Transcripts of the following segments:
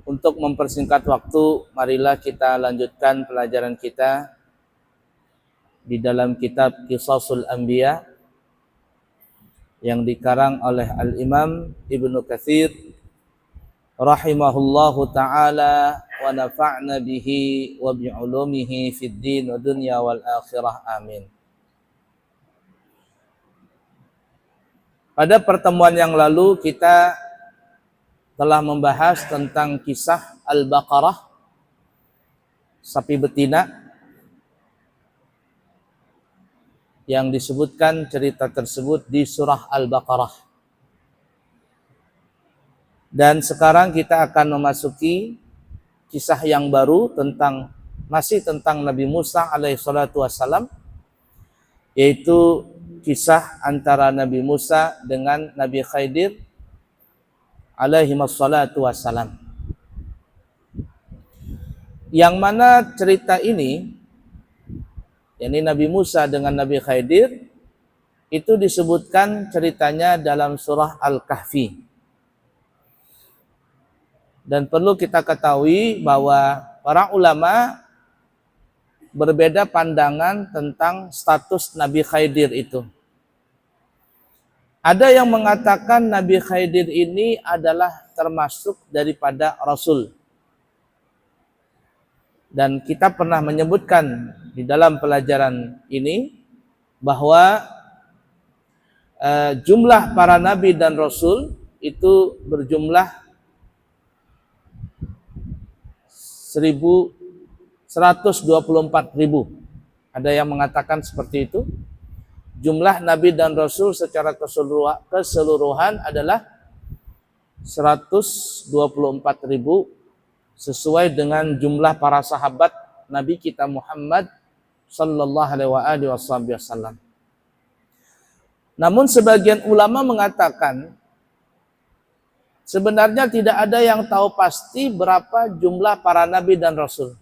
Untuk mempersingkat waktu, marilah kita lanjutkan pelajaran kita di dalam kitab Qisasul Anbiya yang dikarang oleh Al-Imam Ibnu Katsir rahimahullahu ta'ala wa nafa'na bihi wa bi'ulumihi fid din wa dunya wal akhirah. Amin. Pada pertemuan yang lalu kita telah membahas tentang kisah Al-Baqarah, sapi betina, yang disebutkan cerita tersebut di surah Al-Baqarah. Dan sekarang kita akan memasuki kisah yang baru masih tentang Nabi Musa alaihissalatu wassalam, yaitu kisah antara Nabi Musa dengan Nabi Khidir alaihissalatu wassalam. Yang mana cerita ini, yakni Nabi Musa dengan Nabi Khidir, itu disebutkan ceritanya dalam surah Al-Kahfi. Dan perlu kita ketahui bahwa para ulama berbeda pandangan tentang status Nabi Khidir itu. Ada yang mengatakan Nabi Khidir ini adalah termasuk daripada Rasul. Dan kita pernah menyebutkan di dalam pelajaran ini bahwa jumlah para nabi dan rasul itu berjumlah 124.000. Ada yang mengatakan seperti itu. Jumlah nabi dan rasul secara keseluruhan adalah 124.000 sesuai dengan jumlah para sahabat Nabi kita Muhammad sallallahu alaihi wasallam. Namun sebagian ulama mengatakan sebenarnya tidak ada yang tahu pasti berapa jumlah para nabi dan rasul.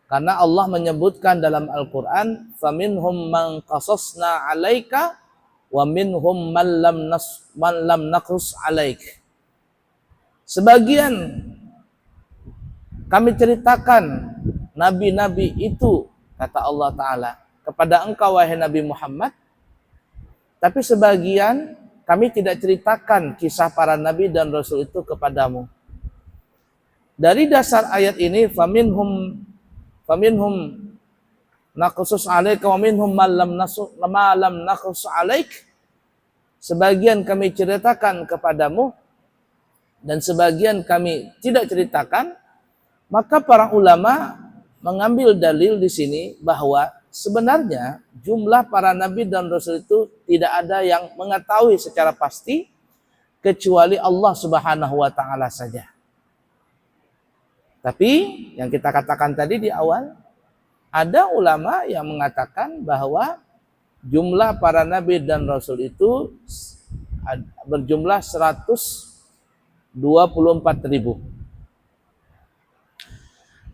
Karena Allah menyebutkan dalam Al-Quran, فَمِنْهُمْ مَنْ قَصَصْنَا عَلَيْكَ وَمِنْهُمْ مَنْ لَمْ نَقْصُصْ عَلَيْكَ. Sebagian kami ceritakan nabi-nabi itu, kata Allah Ta'ala, kepada engkau wahai Nabi Muhammad, tapi sebagian kami tidak ceritakan kisah para nabi dan rasul itu kepadamu. Dari dasar ayat ini, faminhum naqsus 'alaika wa minhum ma lam naqsus 'alaik. Sebagian kami ceritakan kepadamu dan sebagian kami tidak ceritakan. Maka para ulama mengambil dalil di sini bahwa sebenarnya jumlah para nabi dan rasul itu tidak ada yang mengetahui secara pasti kecuali Allah Subhanahu wa taala saja. Tapi yang kita katakan tadi di awal, ada ulama yang mengatakan bahwa jumlah para nabi dan rasul itu berjumlah 124.000.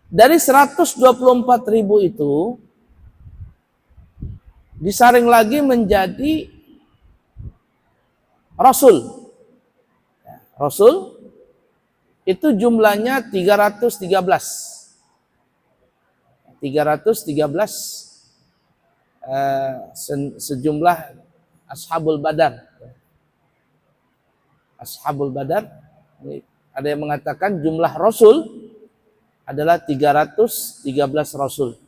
Dari 124.000 itu disaring lagi menjadi rasul. Rasul itu jumlahnya 313 sejumlah Ashabul Badar. Ashabul Badar, ada yang mengatakan jumlah rasul adalah 313 rasul.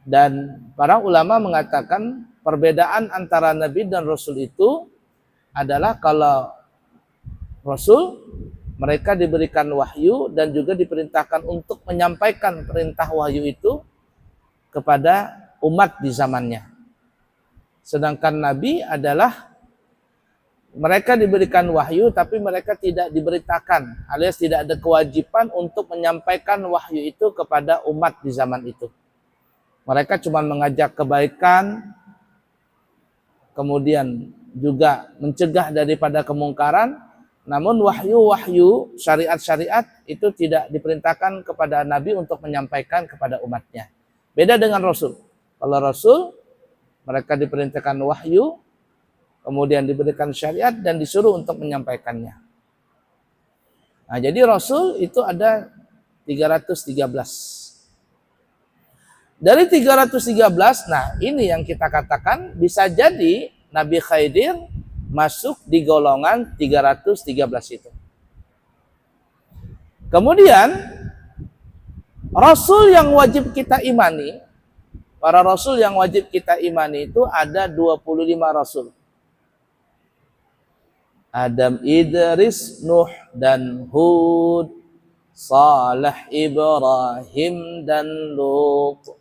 Dan para ulama mengatakan perbedaan antara nabi dan rasul itu adalah kalau rasul mereka diberikan wahyu dan juga diperintahkan untuk menyampaikan perintah wahyu itu kepada umat di zamannya. Sedangkan nabi adalah mereka diberikan wahyu tapi mereka tidak diberitakan, alias tidak ada kewajiban untuk menyampaikan wahyu itu kepada umat di zaman itu. Mereka cuma mengajak kebaikan, kemudian juga mencegah daripada kemungkaran. Namun wahyu-wahyu, syariat-syariat itu tidak diperintahkan kepada Nabi untuk menyampaikan kepada umatnya. Beda dengan Rasul. Kalau Rasul, mereka diperintahkan wahyu, kemudian diberikan syariat dan disuruh untuk menyampaikannya. Nah, jadi Rasul itu ada 313. Dari 313, nah ini yang kita katakan bisa jadi Nabi Khidir masuk di golongan 313 itu. Kemudian Rasul yang wajib kita imani, para Rasul yang wajib kita imani itu ada 25 Rasul. Adam, Idris, Nuh, dan Hud, Saleh, Ibrahim, dan Lut,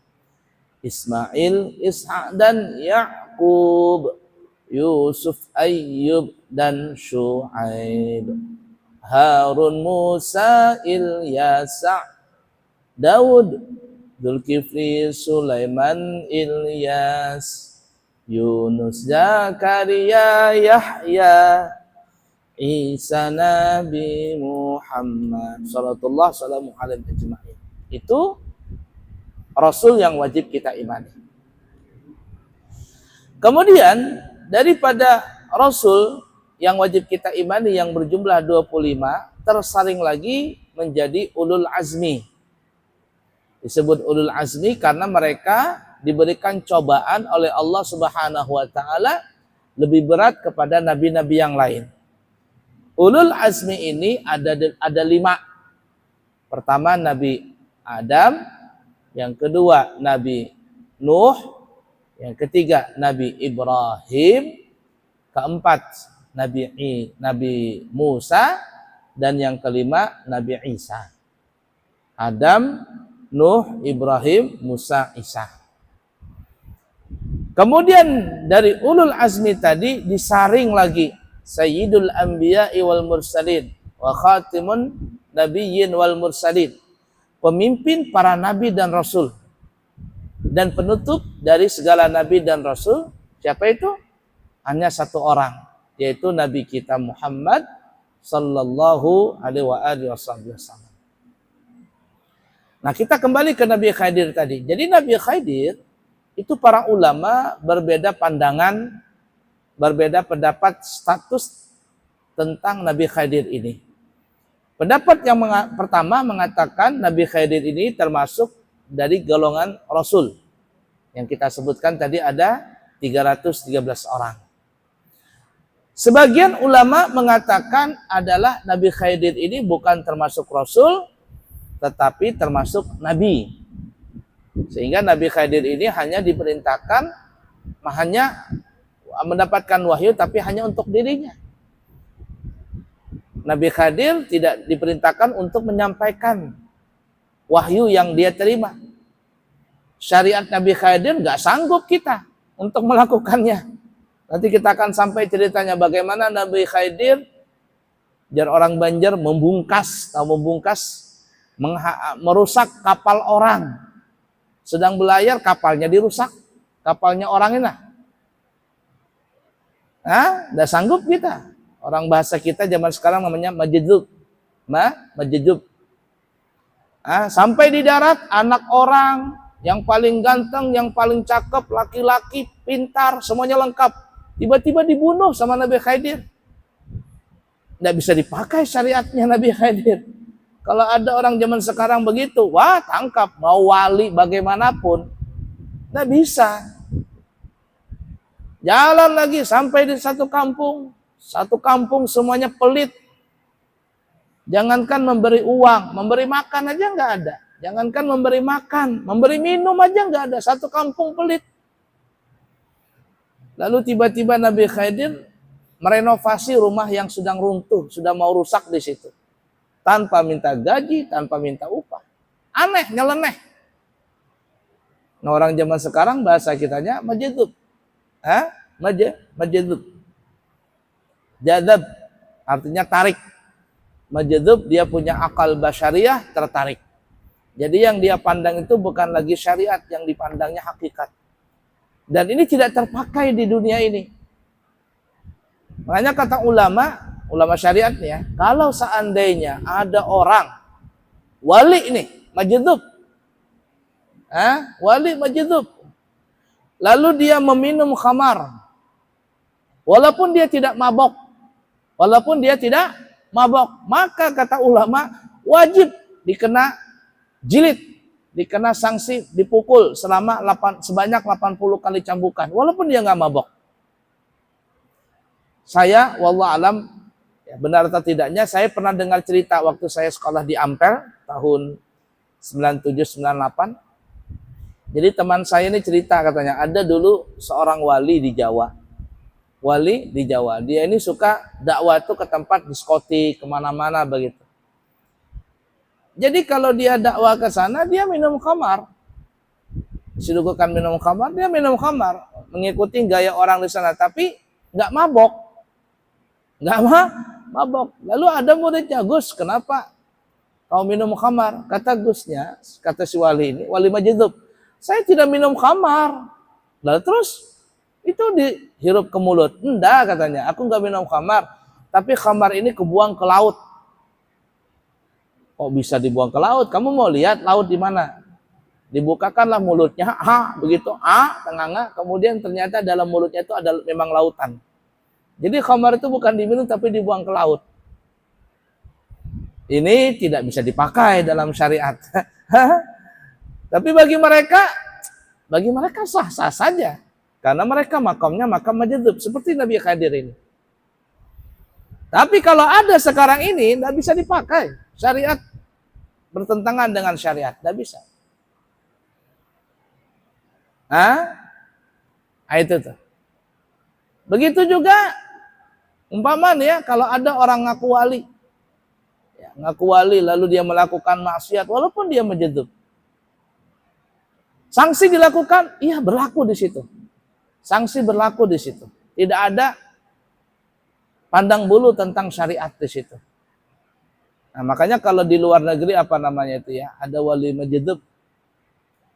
Ismail, Ishak, dan Ya'qub, Yusuf, Ayyub, dan Syu'aib, Harun, Musa, Ilyas, Daud, Zulkifli, Sulaiman, Ilyas, Yunus, Zakaria, Yahya, Isa, Nabi Muhammad sallallahu salamu alaihi ajma'in. Itu Rasul yang wajib kita imani. Kemudian daripada Rasul yang wajib kita imani yang berjumlah 25, tersaring lagi menjadi ulul azmi. Disebut ulul azmi karena mereka diberikan cobaan oleh Allah Subhanahu wa taala lebih berat kepada nabi-nabi yang lain. Ulul azmi ini ada 5. Pertama Nabi Adam, yang kedua Nabi Nuh, yang ketiga Nabi Ibrahim, keempat Nabi Musa, dan yang kelima Nabi Isa. Adam, Nuh, Ibrahim, Musa, Isa. Kemudian dari ulul azmi tadi disaring lagi Sayyidul Anbiya'i wal Mursalin wa Khatimun Nabiyyin wal Mursalin, pemimpin para nabi dan rasul dan penutup dari segala nabi dan rasul. Siapa itu? Hanya satu orang, yaitu Nabi kita Muhammad sallallahu alaihi wasallam. Nah, kita kembali ke Nabi Khidir tadi. Jadi Nabi Khidir itu para ulama berbeda pandangan, berbeda pendapat status tentang Nabi Khidir ini. Pendapat yang pertama mengatakan Nabi Khidir ini termasuk dari golongan Rasul. Yang kita sebutkan tadi ada 313 orang. Sebagian ulama mengatakan adalah Nabi Khidir ini bukan termasuk Rasul, tetapi termasuk Nabi. Sehingga Nabi Khidir ini hanya diperintahkan, hanya mendapatkan wahyu tapi hanya untuk dirinya. Nabi Khidir tidak diperintahkan untuk menyampaikan wahyu yang dia terima. Syariat Nabi Khidir nggak sanggup kita untuk melakukannya. Nanti kita akan sampai ceritanya bagaimana Nabi Khidir, jar orang Banjar, membungkas merusak kapal orang. Sedang belayar kapalnya dirusak, kapalnya orang ini. Nggak sanggup kita. Orang bahasa kita zaman sekarang namanya majedzub. Majedzub. Sampai di darat, anak orang yang paling ganteng, yang paling cakep, laki-laki, pintar, semuanya lengkap. Tiba-tiba dibunuh sama Nabi Khidir. Nggak bisa dipakai syariatnya Nabi Khidir. Kalau ada orang zaman sekarang begitu, wah tangkap, mau wali bagaimanapun. Nggak bisa. Jalan lagi sampai di satu kampung semuanya pelit. Jangankan memberi uang, memberi makan aja nggak ada. Jangankan memberi makan, memberi minum aja nggak ada. Satu kampung pelit. Lalu tiba-tiba Nabi Khidir merenovasi rumah yang sedang runtuh, sudah mau rusak di situ. Tanpa minta gaji, tanpa minta upah. Aneh, nyeleneh. Nah, orang zaman sekarang bahasa kitanya majedzub. Majedzub. Jadzab artinya tarik. Majedzub dia punya akal basyariah, tertarik. Jadi yang dia pandang itu bukan lagi syariat, yang dipandangnya hakikat. Dan ini tidak terpakai di dunia ini. Makanya kata ulama syariat nih ya, kalau seandainya ada orang wali nih, majedzub. Wali majedzub. Lalu dia meminum khamar. Walaupun dia tidak mabok, walaupun dia tidak mabok, maka kata ulama wajib dikena jilid, dikena sanksi, dipukul sebanyak 80 kali cambukan, walaupun dia nggak mabok. Saya, wallahu alam, ya, benar atau tidaknya, saya pernah dengar cerita waktu saya sekolah di Ampel tahun 97-98. Jadi teman saya ini cerita, katanya ada dulu seorang wali di Jawa. Wali di Jawa, dia ini suka dakwah tuh ke tempat diskotik, kemana-mana begitu. Jadi kalau dia dakwah ke sana, dia minum khamar. Disuguhkan minum khamar, dia minum khamar, mengikuti gaya orang di sana, tapi nggak mabok, nggak mabok. Lalu ada muridnya, Gus, kenapa kau minum khamar? Kata Gusnya, kata si wali ini, wali Majidub, saya tidak minum khamar. Lalu terus itu dihirup ke mulut. Enggak, katanya, aku nggak minum khamar, tapi khamar ini kebuang ke laut. Kok bisa dibuang ke laut? Kamu mau lihat laut di mana? Dibukakanlah mulutnya, begitu, tengah-tengah, kemudian ternyata dalam mulutnya itu ada memang lautan. Jadi khamar itu bukan diminum tapi dibuang ke laut. Ini tidak bisa dipakai dalam syariat. Tapi bagi mereka sah-sah saja. Karena mereka makamnya makam Majidub, seperti Nabi Khadir ini. Tapi kalau ada sekarang ini, tidak bisa dipakai. Syariat bertentangan dengan syariat, tidak bisa. Itu tuh. Begitu juga, umpamanya kalau ada orang ngaku wali, ya, ngaku wali lalu dia melakukan maksiat, walaupun dia Majidub. Sanksi dilakukan, iya berlaku di situ. Sanksi berlaku di situ. Tidak ada pandang bulu tentang syariat di situ. Nah, makanya kalau di luar negeri apa namanya itu ya, ada wali Majidub.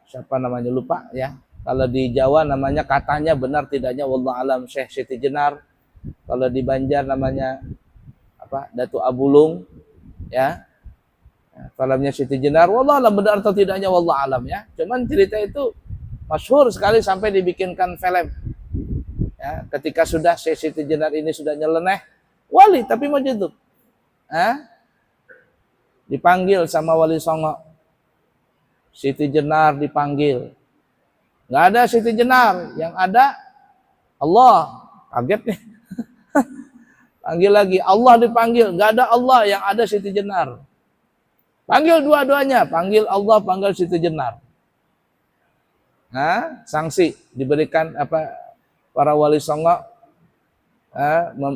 Siapa namanya lupa ya. Kalau di Jawa namanya, katanya benar tidaknya wallahu alam, Syekh Siti Jenar. Kalau di Banjar namanya apa? Datu Abulung ya. Filmnya Siti Jenar, wallahu alam benar atau tidaknya wallahu alam ya. Cuman cerita itu masyhur sekali sampai dibikinkan film. Ya, ketika sudah Siti Jenar ini sudah nyeleneh, wali tapi Majidub. Dipanggil sama Wali Songo. Siti Jenar dipanggil. Nggak ada Siti Jenar, yang ada Allah. Kaget nih. Panggil lagi, Allah dipanggil, nggak ada Allah, yang ada Siti Jenar. Panggil dua-duanya, panggil Allah, panggil Siti Jenar. Sanksi diberikan para Wali Songo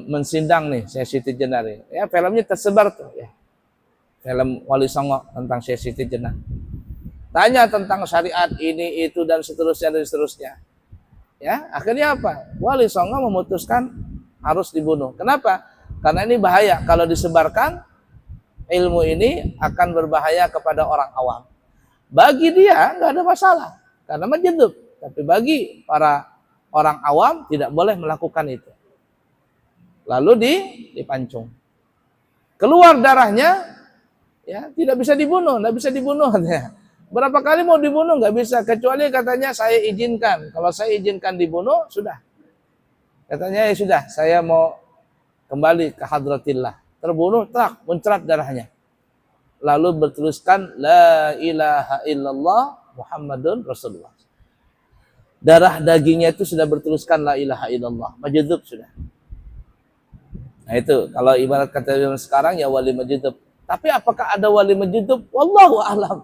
mensindang nih Syekh Siti Jenar ini. Ya, filmnya tersebar tuh ya. Film Wali Songo tentang Syekh Siti Jenar. Tanya tentang syariat ini, itu, dan seterusnya. Ya, akhirnya apa? Wali Songo memutuskan harus dibunuh. Kenapa? Karena ini bahaya. Kalau disebarkan, ilmu ini akan berbahaya kepada orang awam. Bagi dia nggak ada masalah, karena Majidub. Tapi bagi para orang awam tidak boleh melakukan itu. Lalu dipancung. Keluar darahnya, ya tidak bisa dibunuh, nggak bisa dibunuh katanya. Berapa kali mau dibunuh nggak bisa, kecuali katanya saya izinkan. Kalau saya izinkan dibunuh, sudah. Katanya ya sudah, saya mau kembali ke hadratillah. Terbunuh, muncrat darahnya. Lalu bertuliskan la ilaha illallah Muhammadun Rasulullah. Darah dagingnya itu sudah bertuliskan la ilaha illallah. Majidub sudah. Nah itu, kalau ibarat kata sekarang ya wali Majidub. Tapi apakah ada wali Majidub? Wallahu a'lam.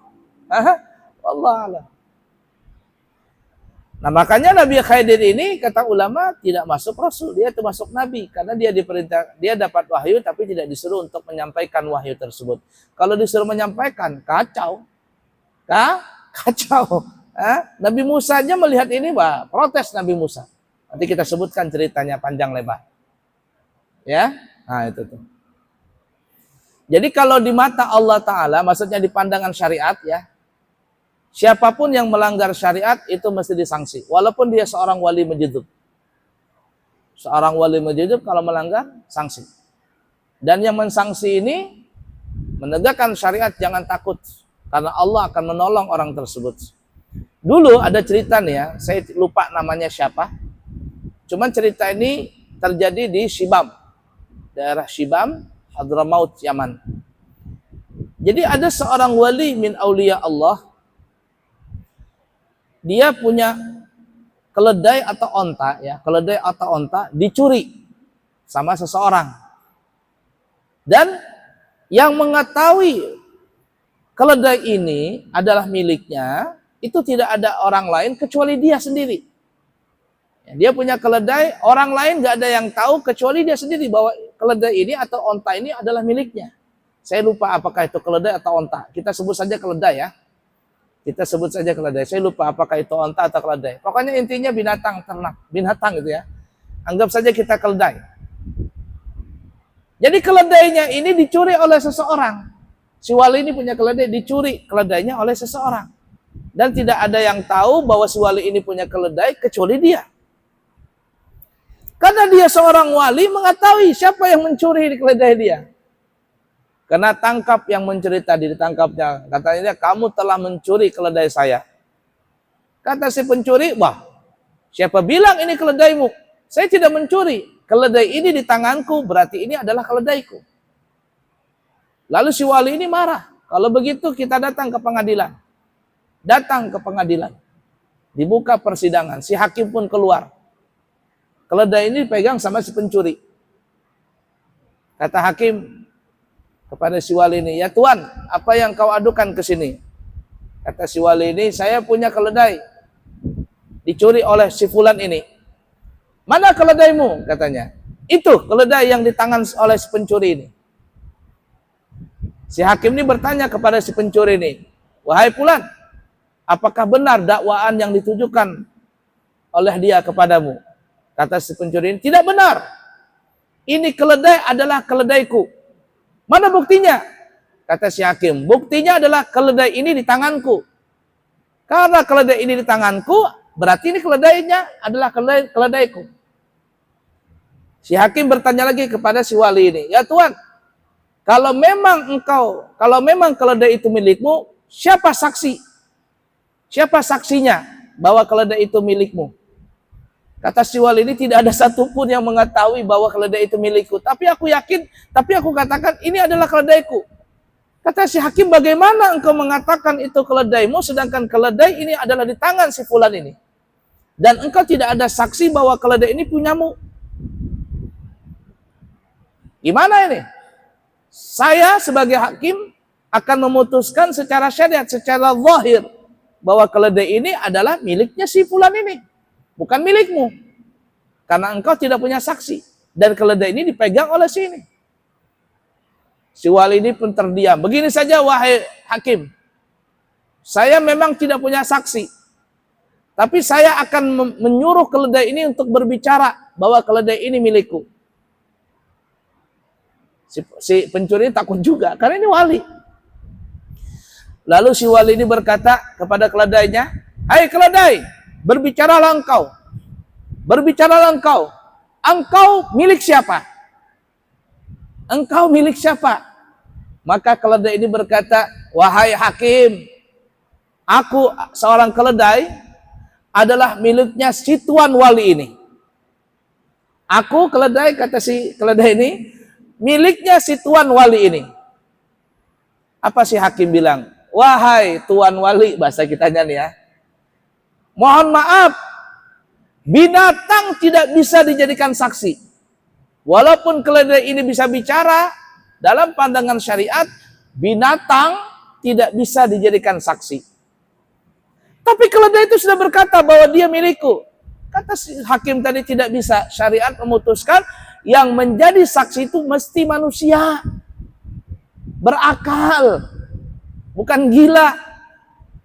Wallahu a'lam. Nah makanya Nabi Khidir ini kata ulama tidak masuk Rasul, dia termasuk Nabi karena dia diperintah, dia dapat wahyu tapi tidak disuruh untuk menyampaikan wahyu tersebut. Kalau disuruh menyampaikan, kacau, kacau. Nabi Musa aja melihat ini, protes Nabi Musa. Nanti kita sebutkan ceritanya panjang lebar. Ya, nah itu tuh. Jadi kalau di mata Allah Ta'ala, maksudnya di pandangan syariat ya, siapapun yang melanggar syariat itu mesti disangsi. Walaupun dia seorang wali Majidub. Seorang wali Majidub kalau melanggar, sanksi. Dan yang mensangsi ini, menegakkan syariat jangan takut. Karena Allah akan menolong orang tersebut. Dulu ada cerita nih ya, saya lupa namanya siapa. Cuman cerita ini terjadi di Shibam. Daerah Shibam, Hadramaut, Yaman. Jadi ada seorang wali min aulia Allah, dia punya keledai atau onta, ya, keledai atau onta dicuri sama seseorang. Dan yang mengetahui keledai ini adalah miliknya, itu tidak ada orang lain kecuali dia sendiri. Dia punya keledai, orang lain gak ada yang tahu kecuali dia sendiri bahwa keledai ini atau onta ini adalah miliknya. Saya lupa apakah itu keledai atau onta. Kita sebut saja keledai ya. Kita sebut saja keledai. Saya lupa apakah itu onta atau keledai. Pokoknya intinya binatang ternak, binatang gitu ya. Anggap saja kita keledai. Jadi keledainya ini dicuri oleh seseorang. Si wali ini punya keledai, dicuri keledainya oleh seseorang. Dan tidak ada yang tahu bahwa si wali ini punya keledai kecuali dia. Karena dia seorang wali mengetahui siapa yang mencuri keledai dia. Karena tangkap yang mencuri tadi, ditangkapnya. Katanya, kamu telah mencuri keledai saya. Kata si pencuri, wah, siapa bilang ini keledaimu? Saya tidak mencuri. Keledai ini di tanganku, berarti ini adalah keledaiku. Lalu si wali ini marah. Kalau begitu kita datang ke pengadilan. Datang ke pengadilan. Dibuka persidangan. Si hakim pun keluar. Keledai ini dipegang sama si pencuri. Kata hakim kepada si wali ini, ya Tuan, apa yang kau adukan ke sini? Kata si wali ini, saya punya keledai. Dicuri oleh si fulan ini. Mana keledaimu? Katanya. Itu keledai yang di tangan oleh si pencuri ini. Si hakim ini bertanya kepada si pencuri ini, wahai fulan, apakah benar dakwaan yang ditujukan oleh dia kepadamu? Kata si pencuri ini, tidak benar. Ini keledai adalah keledaiku. Mana buktinya? Kata si hakim, buktinya adalah keledai ini di tanganku. Karena keledai ini di tanganku, berarti ini keledainya adalah keledaiku. Si hakim bertanya lagi kepada si wali ini, ya Tuan, kalau memang keledai itu milikmu, siapa saksi? Siapa saksinya bahwa keledai itu milikmu? Kata si wali ini, tidak ada satupun yang mengetahui bahwa keledai itu milikku. Tapi aku yakin, tapi aku katakan ini adalah keledaiku. Kata si hakim, bagaimana engkau mengatakan itu keledaimu, sedangkan keledai ini adalah di tangan si fulan ini. Dan engkau tidak ada saksi bahwa keledai ini punyamu. Gimana ini? Saya sebagai hakim akan memutuskan secara syariat, secara zahir, bahwa keledai ini adalah miliknya si fulan ini. Bukan milikmu. Karena engkau tidak punya saksi. Dan keledai ini dipegang oleh sini. Si wali ini pun terdiam. Begini saja wahai hakim. Saya memang tidak punya saksi. Tapi saya akan menyuruh keledai ini untuk berbicara bahwa keledai ini milikku. Si pencuri ini takut juga. Karena ini wali. Lalu si wali ini berkata kepada keledainya, hai keledai, berbicaralah engkau. Berbicaralah engkau. Engkau milik siapa? Engkau milik siapa? Maka keledai ini berkata, wahai hakim, aku seorang keledai adalah miliknya si tuan wali ini. Aku keledai, kata si keledai ini, miliknya si tuan wali ini. Apa si hakim bilang? Wahai tuan wali, bahasa kitanya nih ya. Mohon maaf, binatang tidak bisa dijadikan saksi. Walaupun keledai ini bisa bicara, dalam pandangan syariat, binatang tidak bisa dijadikan saksi. Tapi keledai itu sudah berkata bahwa dia milikku. Kata si hakim tadi tidak bisa. Syariat memutuskan yang menjadi saksi itu mesti manusia. Berakal. Bukan gila.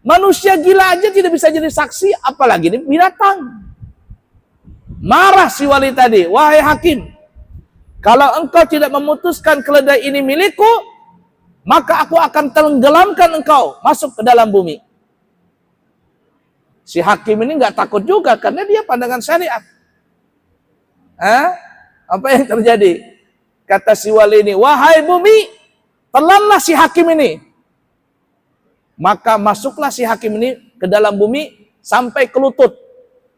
Manusia gila aja tidak bisa jadi saksi, apalagi ini binatang. Marah si wali tadi, wahai hakim, kalau engkau tidak memutuskan keledai ini milikku, maka aku akan tenggelamkan engkau masuk ke dalam bumi. Si hakim ini nggak takut juga karena dia pandangan syariat. Apa yang terjadi? Kata si wali ini, wahai bumi, telanlah si hakim ini. Maka masuklah si hakim ini ke dalam bumi sampai ke lutut.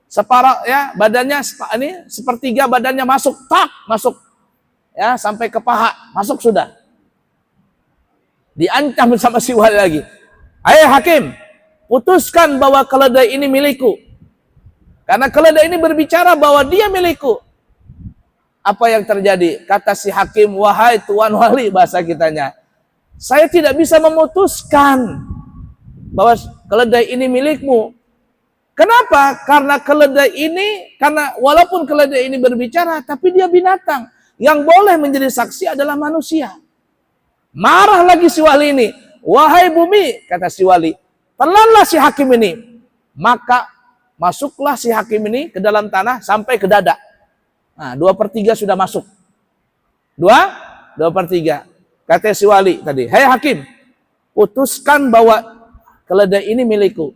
Separuh ya badannya ini sepertiga badannya masuk, tak masuk. ya sampai ke paha, masuk sudah. Diancam sama si wali lagi. Ayo hakim, putuskan bahwa keledai ini milikku. Karena keledai ini berbicara bahwa dia milikku. Apa yang terjadi? Kata si hakim, wahai tuan wali, bahasa kitanya, saya tidak bisa memutuskan bahwa keledai ini milikmu. Kenapa? Karena keledai ini, karena walaupun keledai ini berbicara, tapi dia binatang. Yang boleh menjadi saksi adalah manusia. Marah lagi si wali ini. Wahai bumi, kata si wali, telanlah si hakim ini. Maka masuklah si hakim ini ke dalam tanah sampai ke dada. Nah, 2/3 sudah masuk. 2/3. Kata si wali tadi, hei hakim, putuskan bahwa keledai ini milikku.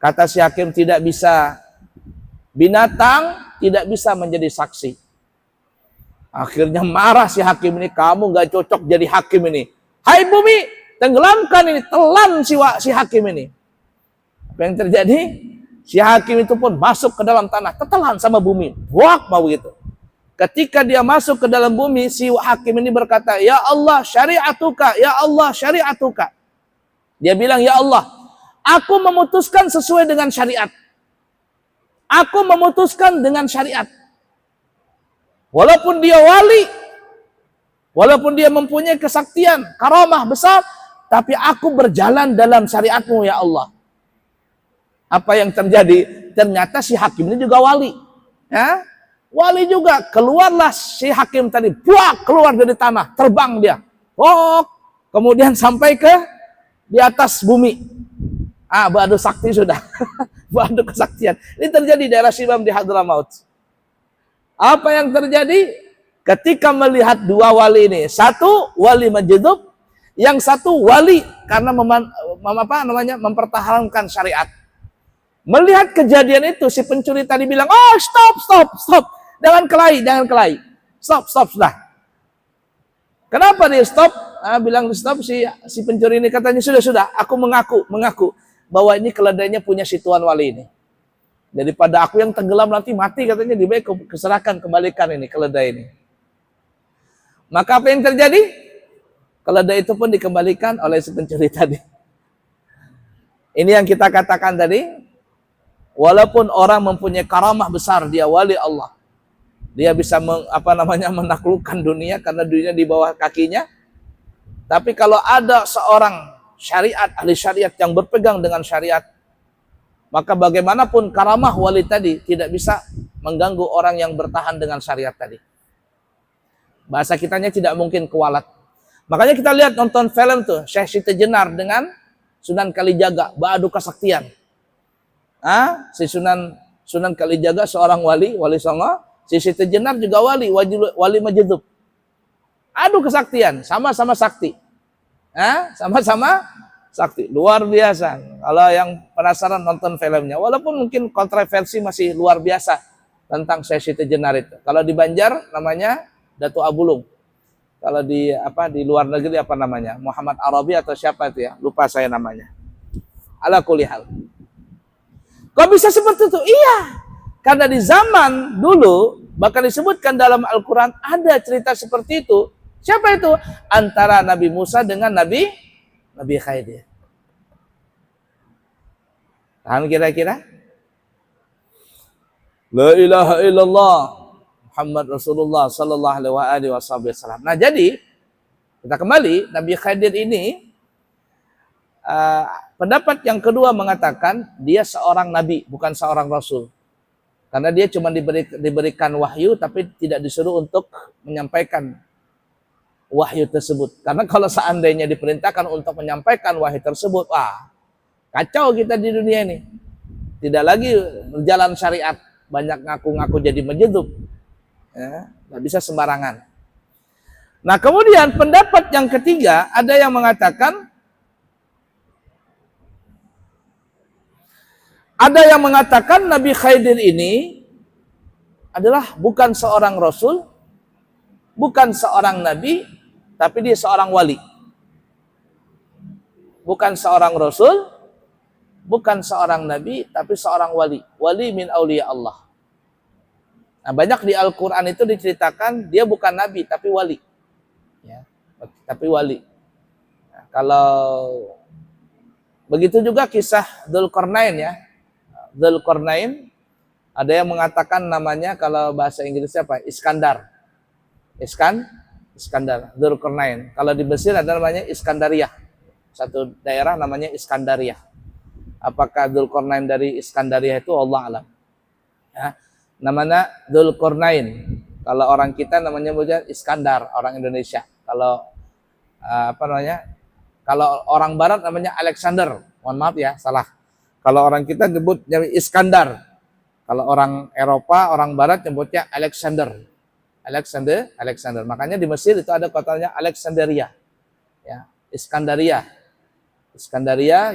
Kata si hakim, tidak bisa. Binatang tidak bisa menjadi saksi. Akhirnya marah si hakim ini, kamu gak cocok jadi hakim ini. Hai bumi, tenggelamkan ini, telan si hakim ini. Apa yang terjadi? Si hakim itu pun masuk ke dalam tanah, tertelan sama bumi. Buak mau gitu. Ketika dia masuk ke dalam bumi, si hakim ini berkata, ya Allah syariatuka, ya Allah syariatuka. Dia bilang, ya Allah, aku memutuskan sesuai dengan syariat. Aku memutuskan dengan syariat. Walaupun dia wali, walaupun dia mempunyai kesaktian, karamah besar, tapi aku berjalan dalam syariatmu ya Allah. Apa yang terjadi? Ternyata si hakim ini juga wali. Ya? Wali juga. Keluarlah si hakim tadi, buak keluar dari tanah, terbang dia. Oh, kemudian sampai ke di atas bumi. Ba'du sakti sudah. Ba'du kesaktian. Ini terjadi di daerah Shibam di Hadramaut. Apa yang terjadi? Ketika melihat dua wali ini, satu wali majdzub, yang satu wali karena mempertahankan syariat. Melihat kejadian itu, si pencuri tadi bilang, oh stop, jangan kelahi, stop sudah. Kenapa dia stop? Bilang stop, si pencuri ini katanya sudah, aku mengaku bahwa ini keledainya punya si tuan wali ini. Daripada aku yang tenggelam nanti mati, katanya lebih baik keserahkan, kembalikan ini keledai ini. Maka apa yang terjadi? Keledai itu pun dikembalikan oleh si pencuri tadi. Ini yang kita katakan tadi, walaupun orang mempunyai karamah besar, dia wali Allah. Dia bisa menaklukkan dunia karena dunia di bawah kakinya. Tapi kalau ada seorang syariat, ahli syariat yang berpegang dengan syariat, maka bagaimanapun karamah wali tadi tidak bisa mengganggu orang yang bertahan dengan syariat tadi. Bahasa kitanya tidak mungkin kualat. Makanya kita lihat nonton film tuh, Syekh Siti Jenar dengan Sunan Kalijaga, Ba'du Kesaktian. Si Sunan Kalijaga seorang wali songo, si Siti Jenar juga wali majdzub. Adu kesaktian, sama-sama sakti. Sama-sama sakti, luar biasa. Kalau yang penasaran nonton filmnya, walaupun mungkin kontroversi masih luar biasa tentang Syekh Siti Jenar itu. Kalau di Banjar namanya Datu Abulung. Kalau di luar negeri apa namanya? Muhammad Arabi atau siapa itu ya? Lupa saya namanya. Ala kulli hal. Kok bisa seperti itu? Iya. Karena di zaman dulu bahkan disebutkan dalam Al-Qur'an ada cerita seperti itu. Siapa itu? Antara Nabi Musa dengan Nabi Khidir. Paham kira-kira? La ilaha illallah Muhammad Rasulullah sallallahu alaihi wasallam. Nah, jadi kita kembali, Nabi Khidir ini pendapat yang kedua mengatakan dia seorang nabi, bukan seorang rasul. Karena dia cuma diberikan wahyu tapi tidak disuruh untuk menyampaikan wahyu tersebut. Karena kalau seandainya diperintahkan untuk menyampaikan wahyu tersebut, kacau kita di dunia ini. Tidak lagi berjalan syariat, banyak ngaku-ngaku jadi majdzub. Nggak bisa sembarangan. Nah, kemudian pendapat yang ketiga, ada yang mengatakan Nabi Khidir ini adalah bukan seorang rasul, bukan seorang nabi, tapi dia seorang wali. Bukan seorang rasul, bukan seorang nabi, tapi seorang wali. Wali min auliya Allah. Nah, banyak di Al-Quran itu diceritakan dia bukan nabi tapi wali. Ya, tapi wali. Nah, kalau begitu juga kisah Dzulqarnain ya. Dzulqarnain ada yang mengatakan namanya kalau bahasa Inggrisnya apa? Iskandar. Iskandar. Dzulqarnain. Kalau di Mesir ada namanya Iskandariyah. Satu daerah namanya Iskandariyah. Apakah Dzulqarnain dari Iskandariyah itu Allah alam. Ya. Namanya Dzulqarnain. Kalau orang kita namanya Iskandar, orang Indonesia. Kalau Kalau orang barat namanya Alexander. Mohon maaf ya, salah. Kalau orang kita nyebut Iskandar. Kalau orang Eropa, orang barat nyebutnya Alexander. Alexander. Makanya di Mesir itu ada kotanya Alexandria. Ya, Iskandaria.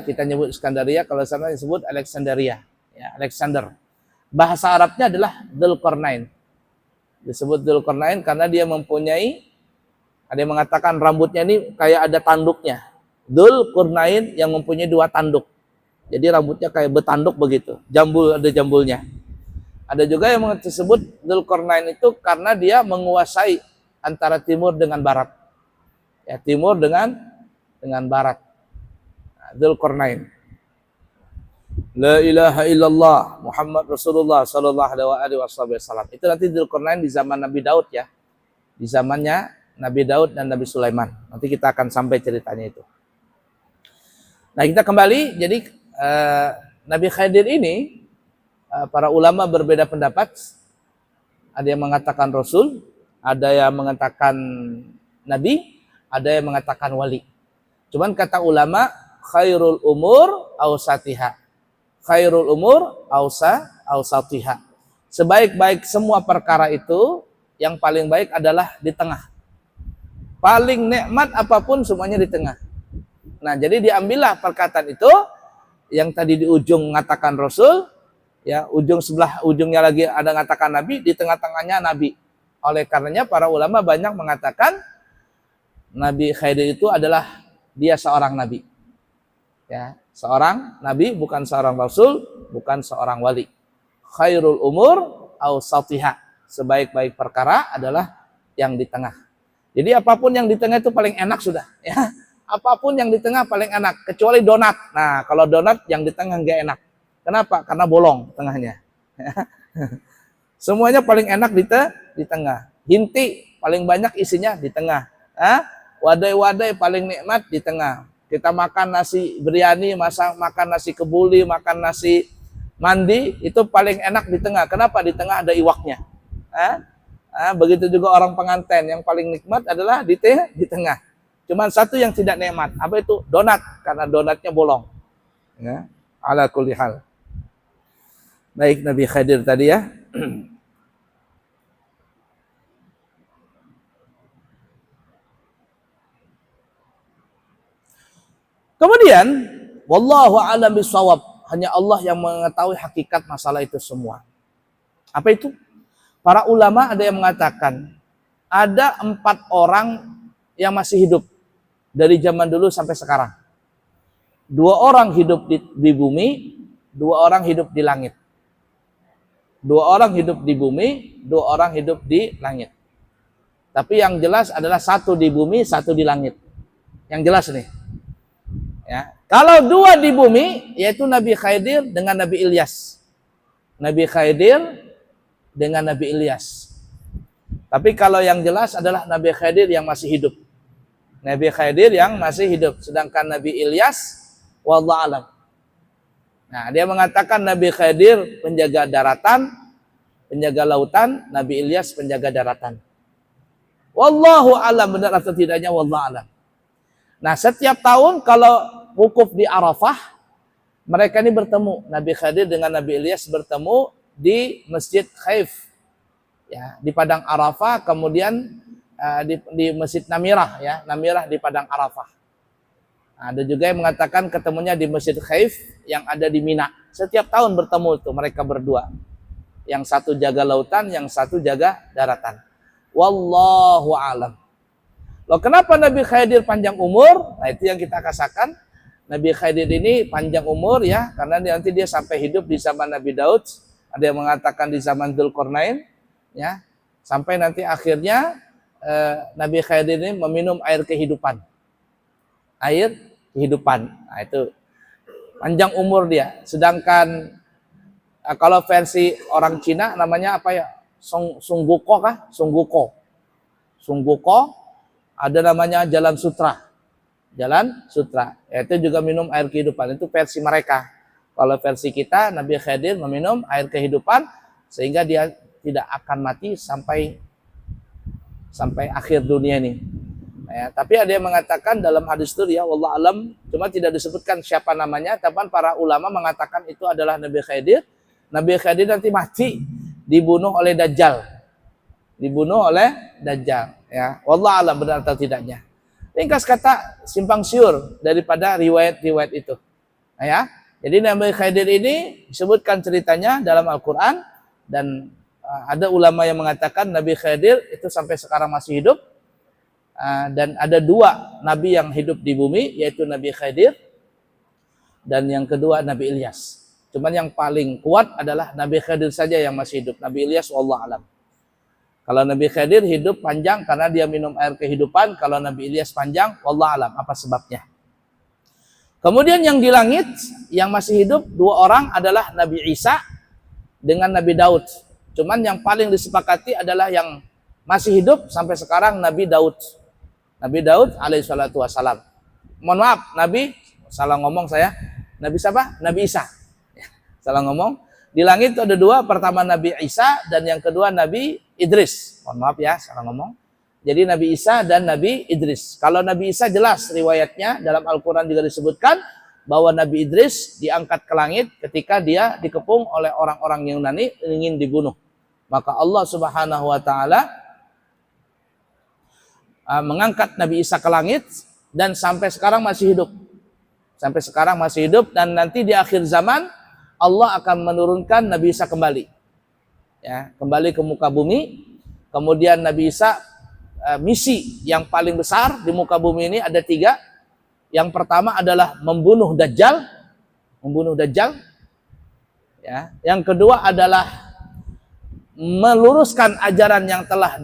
Kita nyebut Iskandaria, kalau sana disebut Alexandria. Ya, Alexander. Bahasa Arabnya adalah Dzulqarnain. Disebut Dzulqarnain karena dia mempunyai, ada yang mengatakan rambutnya ini kayak ada tanduknya. Dzulqarnain yang mempunyai 2 tanduk. Jadi rambutnya kayak bertanduk begitu. Ada jambulnya. Ada juga yang disebut Dzulqarnain itu karena dia menguasai antara timur dengan barat. Ya, timur dengan barat. Dzulqarnain. La ilaha illallah Muhammad Rasulullah sallallahu alaihi wasallam. Itu nanti Dzulqarnain di zaman Nabi Daud ya. Di zamannya Nabi Daud dan Nabi Sulaiman. Nanti kita akan sampai ceritanya itu. Nah, kita kembali. Jadi Nabi Khidir ini para ulama berbeda pendapat. Ada yang mengatakan Rasul, ada yang mengatakan Nabi, ada yang mengatakan wali. Cuman kata ulama, khairul umur awsatiha. Khairul umur awsatiha. Sebaik-baik semua perkara itu, yang paling baik adalah di tengah. Paling nikmat apapun semuanya di tengah. Nah, jadi diambillah perkataan itu yang tadi di ujung mengatakan Rasul, ya, ujungnya lagi ada mengatakan Nabi, di tengah-tengahnya Nabi. Oleh karenanya para ulama banyak mengatakan Nabi Khidir itu adalah dia seorang nabi. Ya, seorang nabi, bukan seorang rasul, bukan seorang wali. Khairul umur awsatiha. Sebaik-baik perkara adalah yang di tengah. Jadi apapun yang di tengah itu paling enak sudah, ya. Apapun yang di tengah paling enak, kecuali donat. Nah, kalau donat yang di tengah enggak enak. Kenapa? Karena bolong tengahnya. Semuanya paling enak di tengah. Hinti paling banyak isinya di tengah. Wadai-wadai paling nikmat di tengah. Kita makan nasi biryani, makan nasi kebuli, makan nasi mandi, itu paling enak di tengah. Kenapa? Di tengah ada iwaknya. Begitu juga orang pengantin, yang paling nikmat adalah di tengah. Cuman satu yang tidak nikmat, apa itu? Donat, karena donatnya bolong. Ya, ala kulli hal. Baik, Nabi Khidir tadi ya. Kemudian, wallahu a'lam bishawab, hanya Allah yang mengetahui hakikat masalah itu semua. Apa itu? Para ulama ada yang mengatakan ada 4 orang yang masih hidup dari zaman dulu sampai sekarang. 2 orang hidup di bumi, 2 orang hidup di langit. 2 orang hidup di bumi, 2 orang hidup di langit. Tapi yang jelas adalah 1 di bumi, 1 di langit. Yang jelas nih. Ya. Kalau 2 di bumi, yaitu Nabi Khidir dengan Nabi Ilyas. Nabi Khidir dengan Nabi Ilyas. Tapi kalau yang jelas adalah Nabi Khidir yang masih hidup. Nabi Khidir yang masih hidup. Sedangkan Nabi Ilyas, wallahu alam. Nah, dia mengatakan Nabi Khidir penjaga daratan, penjaga lautan, Nabi Ilyas penjaga daratan. Wallahu alam, benar atau tidaknya, wallahu alam. Nah, setiap tahun kalau wukuf di Arafah, mereka ini bertemu. Nabi Khidir dengan Nabi Ilyas bertemu di Masjid Khaif. Ya, di Padang Arafah, kemudian di Masjid Namirah, ya, Namirah di Padang Arafah. Nah, ada juga yang mengatakan ketemunya di Masjid Khaif yang ada di Mina. Setiap tahun bertemu itu mereka berdua. Yang satu jaga lautan, yang satu jaga daratan. Wallahu alam. Loh, kenapa Nabi Khidir panjang umur? Nah, itu yang kita katakan. Nabi Khidir ini panjang umur ya, karena nanti dia sampai hidup di zaman Nabi Daud. Ada yang mengatakan di zaman Dzulqarnain. ya, sampai nanti akhirnya Nabi Khidir ini meminum air kehidupan. Air kehidupan. Nah, itu panjang umur dia. Sedangkan kalau versi orang Cina namanya apa ya? Sungguko kah? Sungguko. Sungguko, ada namanya Jalan Sutra. Jalan Sutra. Itu juga minum air kehidupan. Itu versi mereka. Kalau versi kita, Nabi Khidir meminum air kehidupan sehingga dia tidak akan mati sampai akhir dunia ini. Ya, tapi ada yang mengatakan dalam hadis itu ya wallahu alam, cuma tidak disebutkan siapa namanya, tapi para ulama mengatakan itu adalah Nabi Khidir. Nabi Khidir nanti mati dibunuh oleh Dajjal. Dibunuh oleh Dajjal, ya. Wallahu alam benar atau tidaknya. Ringkas kata simpang siur daripada riwayat-riwayat itu. Nah, ya. Jadi Nabi Khidir ini disebutkan ceritanya dalam Al-Qur'an dan ada ulama yang mengatakan Nabi Khidir itu sampai sekarang masih hidup. Dan ada dua nabi yang hidup di bumi, yaitu Nabi Khidir dan yang kedua Nabi Ilyas. Cuman yang paling kuat adalah Nabi Khidir saja yang masih hidup. Nabi Ilyas wallahu alam. Kalau Nabi Khidir hidup panjang karena dia minum air kehidupan, kalau Nabi Ilyas panjang wallahu alam apa sebabnya. Kemudian yang di langit yang masih hidup dua orang adalah Nabi Isa dengan Nabi Daud. Cuman yang paling disepakati adalah yang masih hidup sampai sekarang Nabi Daud. Nabi Daud alaihissalatu wassalam. Mohon maaf, Nabi, salah ngomong saya. Nabi siapa? Nabi Isa. Salah ngomong. Di langit itu ada dua, pertama Nabi Isa dan yang kedua Nabi Idris. Mohon maaf ya, salah ngomong. Jadi Nabi Isa dan Nabi Idris. Kalau Nabi Isa jelas riwayatnya dalam Al-Quran juga disebutkan bahwa Nabi Idris diangkat ke langit ketika dia dikepung oleh orang-orang Yunani ingin dibunuh. Maka Allah Subhanahu wa taala mengangkat Nabi Isa ke langit dan sampai sekarang masih hidup. Sampai sekarang masih hidup dan nanti di akhir zaman Allah akan menurunkan Nabi Isa kembali. Ya, kembali ke muka bumi. Kemudian Nabi Isa misi yang paling besar di muka bumi ini ada 3. Yang pertama adalah membunuh Dajjal. Membunuh Dajjal. Ya, yang kedua adalah meluruskan ajaran yang telah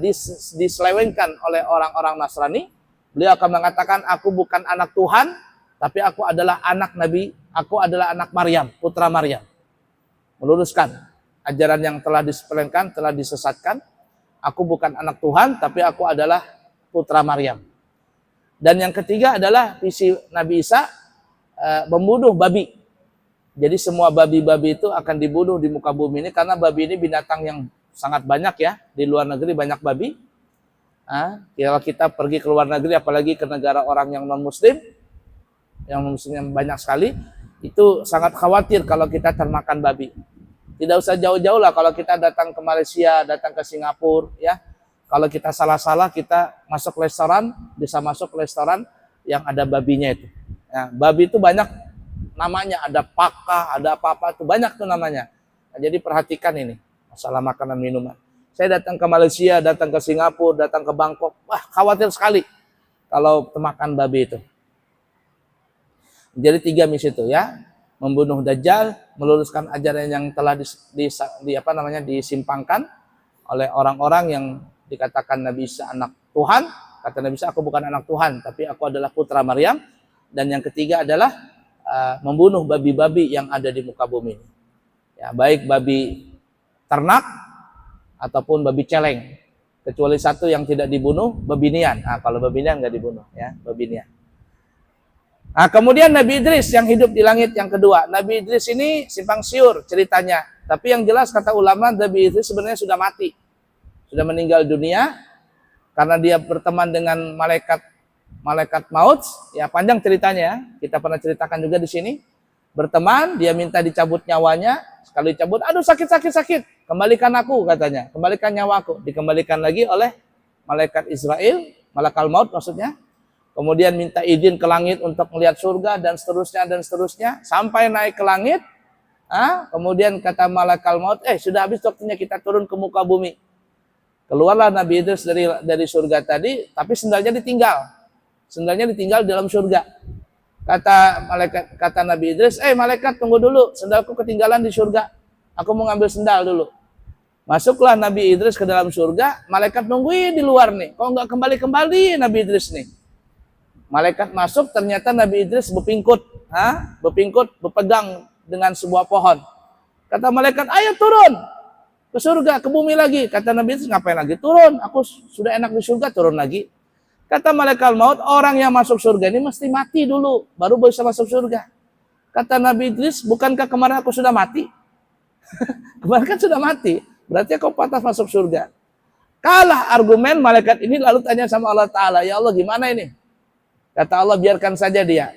diselewengkan oleh orang-orang Nasrani. Beliau akan mengatakan, aku bukan anak Tuhan, tapi aku adalah anak Nabi, aku adalah anak Maryam, putra Maryam. Meluruskan ajaran yang telah disepelekan, telah disesatkan. Aku bukan anak Tuhan, tapi aku adalah putra Maryam. Dan yang ketiga adalah visi Nabi Isa membunuh babi. Jadi semua babi-babi itu akan dibunuh di muka bumi ini karena babi ini binatang yang sangat banyak ya, di luar negeri banyak babi. Kalau kita pergi ke luar negeri, apalagi ke negara orang yang non-muslim, yang muslimnya banyak sekali, itu sangat khawatir kalau kita termakan babi. Tidak usah jauh-jauh lah kalau kita datang ke Malaysia, datang ke Singapura, ya. Kalau kita salah-salah, kita masuk restoran, bisa masuk restoran yang ada babinya itu. Ya, babi itu banyak namanya, ada pakah, ada apa-apa, itu banyak tuh namanya. Nah, jadi perhatikan ini. Masalah makanan minuman. Saya datang ke Malaysia, datang ke Singapura, datang ke Bangkok. Wah, khawatir sekali kalau termakan babi itu. Jadi 3 misi itu ya. Membunuh Dajjal, meluruskan ajaran yang telah disimpangkan oleh orang-orang yang dikatakan Nabi Isa anak Tuhan. Kata Nabi Isa, aku bukan anak Tuhan, tapi aku adalah putra Maryam. Dan yang ketiga adalah membunuh babi-babi yang ada di muka bumi. Ya, baik babi ternak ataupun babi celeng, kecuali satu yang tidak dibunuh, babi nian. Kalau babi nian nggak dibunuh, ya, babi nian. Kemudian Nabi Idris yang hidup di langit yang kedua. Nabi Idris ini simpang siur ceritanya, tapi yang jelas kata ulama Nabi Idris sebenarnya sudah mati, sudah meninggal dunia karena dia berteman dengan malaikat maut. Ya, panjang ceritanya, kita pernah ceritakan juga di sini. Berteman, dia minta dicabut nyawanya. Sekali dicabut, aduh sakit, kembalikan aku katanya, kembalikan nyawaku. Dikembalikan lagi oleh malaikat Israel, malakal maut maksudnya. Kemudian minta izin ke langit untuk melihat surga dan seterusnya, sampai naik ke langit. Kemudian kata malakal maut, sudah habis waktunya kita turun ke muka bumi. Keluarlah Nabi Idris dari surga tadi, tapi sendalnya ditinggal. Sendalnya ditinggal di dalam surga. Kata Nabi Idris, malaikat tunggu dulu, sendalku ketinggalan di surga. Aku mau ngambil sendal dulu. Masuklah Nabi Idris ke dalam surga, malaikat nungguin di luar nih. Kok nggak kembali-kembali Nabi Idris nih? Malaikat masuk, ternyata Nabi Idris berpingkut, berpegang dengan sebuah pohon. Kata malaikat, ayo turun ke surga, ke bumi lagi. Kata Nabi Idris, ngapain lagi turun? Aku sudah enak di surga, turun lagi. Kata malaikat maut, orang yang masuk surga ini mesti mati dulu, baru bisa masuk surga. Kata Nabi Idris, bukankah kemarin aku sudah mati? Kemarin kan sudah mati, berarti kau pantas masuk surga. Kalah argumen malaikat ini, lalu tanya sama Allah Ta'ala, ya Allah gimana ini? Kata Allah, biarkan saja dia.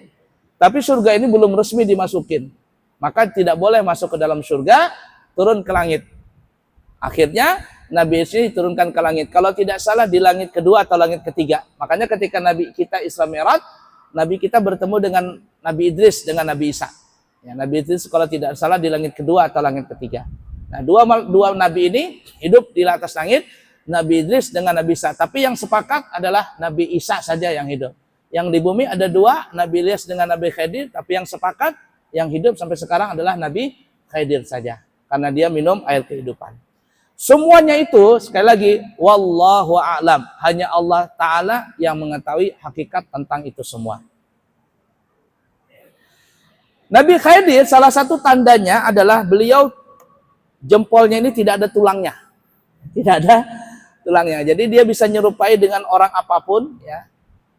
Tapi surga ini belum resmi dimasukin. Maka tidak boleh masuk ke dalam surga, turun ke langit. Akhirnya Nabi Idris diturunkan ke langit. Kalau tidak salah di langit kedua atau langit ketiga. Makanya ketika Nabi kita Isra Mi'raj, Nabi kita bertemu dengan Nabi Idris dengan Nabi Isa. Ya, Nabi Idris kalau tidak salah di langit kedua atau langit ketiga. Nah, dua Nabi ini hidup di atas langit, Nabi Idris dengan Nabi Isa. Tapi yang sepakat adalah Nabi Isa saja yang hidup. Yang di bumi ada dua, Nabi Ilyas dengan Nabi Khidir, tapi yang sepakat, yang hidup sampai sekarang adalah Nabi Khidir saja. Karena dia minum air kehidupan. Semuanya itu, sekali lagi, wallahu a'lam. Hanya Allah Ta'ala yang mengetahui hakikat tentang itu semua. Nabi Khidir, salah satu tandanya adalah beliau jempolnya ini tidak ada tulangnya. Tidak ada tulangnya. Jadi dia bisa nyerupai dengan orang apapun, ya.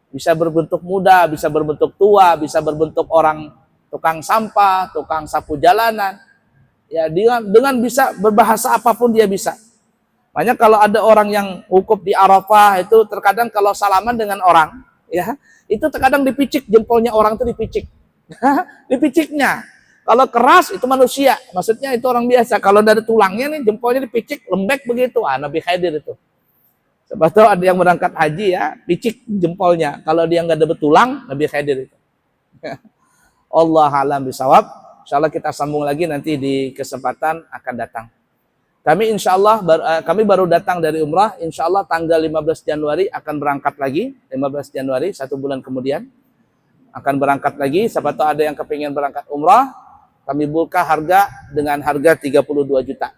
Bisa berbentuk muda, bisa berbentuk tua, bisa berbentuk orang tukang sampah, tukang sapu jalanan. Ya, dengan bisa berbahasa apapun dia bisa. Makanya kalau ada orang yang wukuf di Arafah itu terkadang kalau salaman dengan orang, ya, itu terkadang dipicik jempolnya orang itu dipicik. Dipiciknya. Kalau keras itu manusia, maksudnya itu orang biasa. Kalau dari tulangnya nih jempolnya dipicik, lembek begitu. Nabi Khidir itu. Sebab itu ada yang berangkat haji ya, picik jempolnya. Kalau dia nggak ada betulang, Nabi Khidir itu. Allah alam bisawab. Insyaallah kita sambung lagi nanti di kesempatan akan datang. Kami insyaallah kami baru datang dari umrah. Insyaallah tanggal 15 Januari akan berangkat lagi. 15 Januari, 1 bulan kemudian akan berangkat lagi. Siapa tahu ada yang kepingin berangkat umrah, kami buka harga dengan harga 32 juta.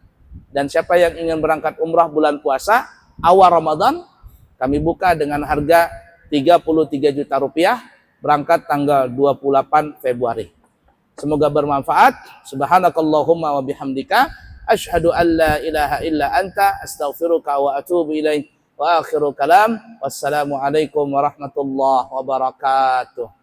Dan siapa yang ingin berangkat umrah bulan puasa awal Ramadan, kami buka dengan harga 33 juta rupiah, berangkat tanggal 28 Februari. Semoga bermanfaat. Subhanakallahumma wa bihamdika, asyhadu an la ilaha illa anta, astaghfiruka wa atubu ilaik. Wa akhiru kalam, wassalamu alaikum warahmatullahi wabarakatuh.